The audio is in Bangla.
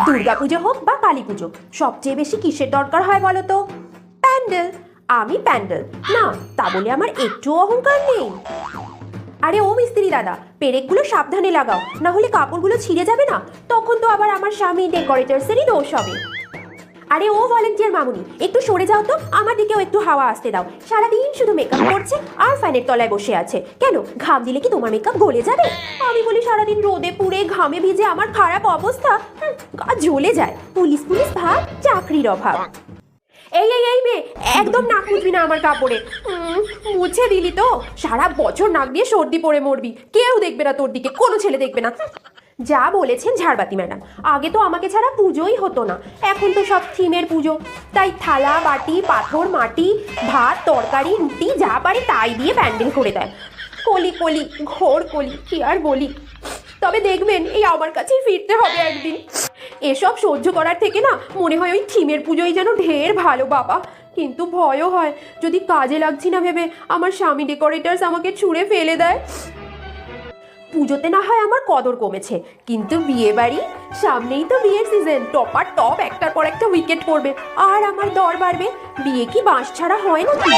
দুর্গাপুজো হোক বা কালী পুজো, সবচেয়ে বেশি কিসের দরকার হয় বলো তো? প্যান্ডেল। আমি প্যান্ডেল না, তা বলে আমার একটু অহংকার নেই। আরে ও মিস্ত্রি দাদা, পেরেকগুলো সাবধানে লাগাও, না হলে কাপড়গুলো ছিঁড়ে যাবে না। তখন তো আবার আমার স্বামী ডেকোরেটরসেরই দোষ হবে। আরে ও ভলেন্টিয়ার মামুনি, একটু সরে যাও তো, আমার দিকেও একটু হাওয়া আসতে দাও। সারাদিন শুধু মেকআপ করছে আর ফ্যানের তলায় বসে আছে। কেন, ঘাম দিলে কি তোমার মেকআপ গলে যাবে? আমি বলি সারাদিন রোদে পুড়ে ঘামে ভিজে আমার খারাপ অবস্থা, গা জ্বলে যায়। পুলিশ পুলিশ ভাব, চাকরির অভাব। এই এই এই মেয়ে, একদম নাক মুছবি না আমার কাপড়ে। মুছে দিলি তো, সারা বছর নাক দিয়ে সর্দি পড়ে মরবি। কেউ দেখবে না তোর দিকে, কোনো ছেলে দেখবে না। যা বলেছেন ঝাড়বাতি ম্যাডাম, আগে তো আমাকে ছাড়া পুজোই হতো না, এখন তো সব থিমের পুজো। তাই থালা বাটি পাথর মাটি ভাত তরকারি রুটি যা পারে তাই দিয়ে প্যান্ডেল করে দেয়। কলি কলি, ঘোর কলি, কি আর বলি। তবে দেখবেন এই আমার কাছেই ফিরতে হবে একদিন। এসব সহ্য করার থেকে না মনে হয় ওই থিমের পুজোই যেন ঢের ভালো বাবা। কিন্তু ভয়ও হয়, যদি কাজে লাগছি না ভেবে আমার স্বামী ডেকোরেটার্স আমাকে ছুঁড়ে ফেলে দেয়। পুজোতে না হয় আমার কদর কমেছে, কিন্তু বিয়ে বাড়ি সামনেই তো, বিয়ের সিজন, টপার টপ একটার পর একটা উইকেট পড়বে আর আমার দর বাড়বে। বিয়ে কি বাঁশ ছাড়া হয় নাকি?